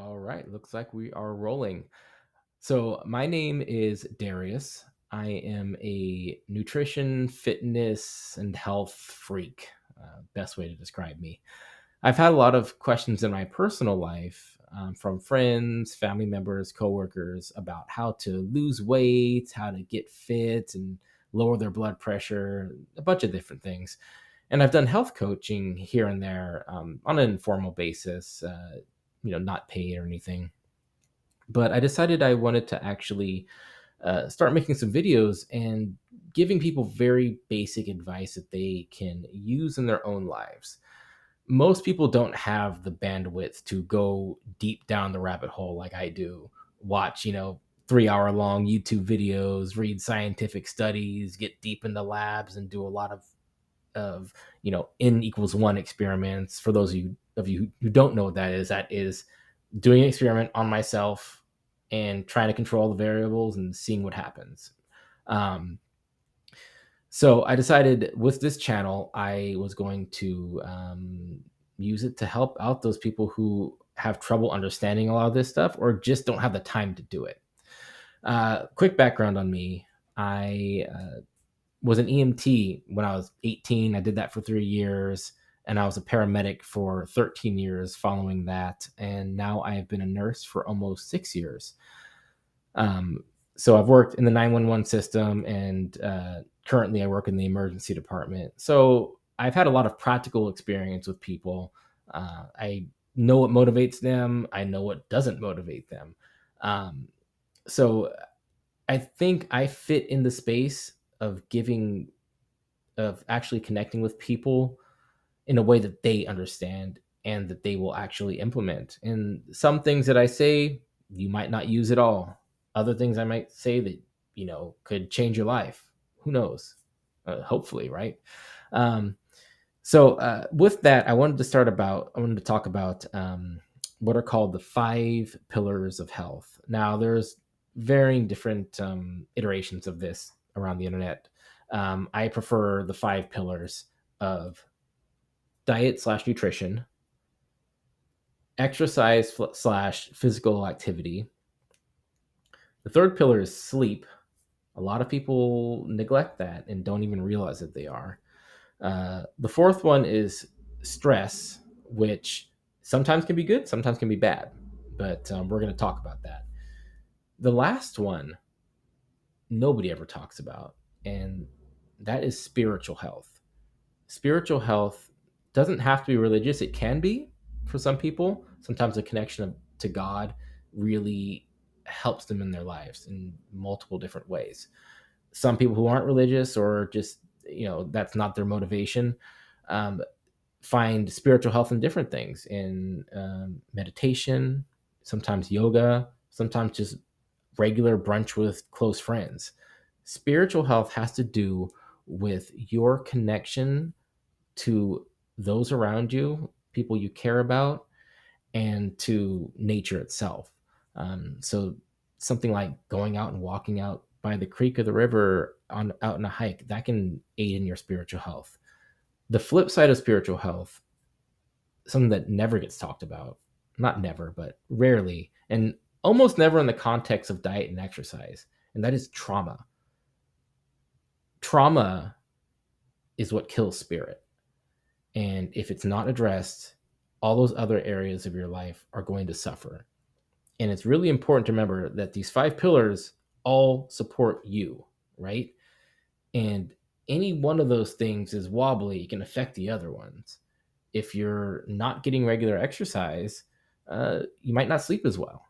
All right, looks like we are rolling. So, my name is Darius. I am a nutrition, fitness, and health freak. Best way to describe me. I've had a lot of questions in my personal life from friends, family members, coworkers about how to lose weight, how to get fit, and lower their blood pressure, a bunch of different things. And I've done health coaching here and there on an informal basis, not paid or anything. But I decided I wanted to actually start making some videos and giving people very basic advice that they can use in their own lives. Most people don't have the bandwidth to go deep down the rabbit hole like I do. Watch, 3 hour long YouTube videos, read scientific studies, get deep into labs, and do a lot of n equals one experiments. For those of you who don't know what that is doing an experiment on myself and trying to control the variables and seeing what happens. Um, so I decided with this channel, I was going to use it to help out those people who have trouble understanding a lot of this stuff or just don't have the time to do it. Quick background on me. I was an EMT when I was 18. I did that for 3 years, and I was a paramedic for 13 years following that. And now I have been a nurse for almost 6 years. Um, so I've worked in the 911 system, and currently I work in the emergency department. So I've had a lot of practical experience with people. I know what motivates them, I know what doesn't motivate them. Um, so I think I fit in the space of actually connecting with people in a way that they understand and that they will actually implement. And some things that I say, you might not use at all. Other things I might say that, could change your life. Who knows? Hopefully, right? Um, so with that, I wanted to talk about what are called the 5 pillars of health. Now, there's varying different iterations of this around the internet. I prefer the 5 pillars of diet/nutrition, exercise/slash physical activity. The third pillar is sleep. A lot of people neglect that and don't even realize that they are. The fourth one is stress, which sometimes can be good, sometimes can be bad, but we're going to talk about that. The last one, nobody ever talks about, and that is spiritual health. Spiritual health doesn't have to be religious, it can be for some people. Sometimes a connection to God really helps them in their lives in multiple different ways. Some people who aren't religious or just, that's not their motivation, um, find spiritual health in different things, in meditation, sometimes yoga, sometimes just regular brunch with close friends. Spiritual health has to do with your connection to those around you, people you care about, and to nature itself. So something like going out and walking out by the creek or the river on out in a hike that can aid in your spiritual health. The flip side of spiritual health, something that never gets talked about, not never, but rarely, and almost never in the context of diet and exercise, and that is trauma. Trauma is what kills spirit. And if it's not addressed, all those other areas of your life are going to suffer. And it's really important to remember that these 5 pillars all support you, right? And any one of those things is wobbly, it can affect the other ones. If you're not getting regular exercise, you might not sleep as well.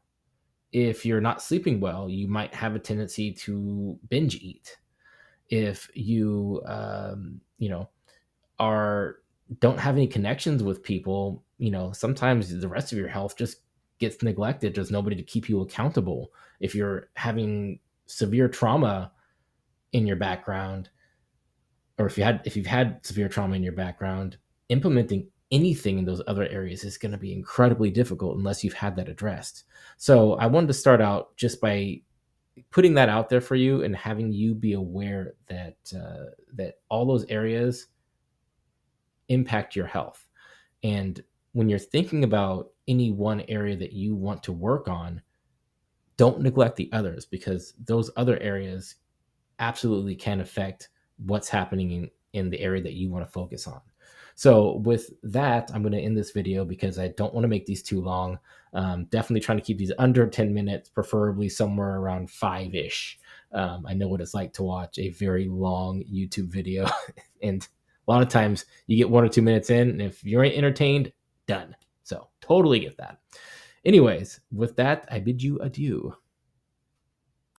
If you're not sleeping well, you might have a tendency to binge eat. If you, are don't have any connections with people, sometimes the rest of your health just gets neglected. There's nobody to keep you accountable. If you're having severe trauma in your background, or if you've had severe trauma in your background, implementing anything in those other areas is going to be incredibly difficult unless you've had that addressed. So I wanted to start out just by putting that out there for you and having you be aware that all those areas impact your health. And when you're thinking about any one area that you want to work on, don't neglect the others, because those other areas absolutely can affect what's happening in the area that you want to focus on. So with that, I'm going to end this video because I don't want to make these too long. Definitely trying to keep these under 10 minutes, preferably somewhere around 5-ish. I know what it's like to watch a very long YouTube video. And a lot of times you get 1 or 2 minutes in, and if you ain't entertained, done. So totally get that. Anyways, with that, I bid you adieu.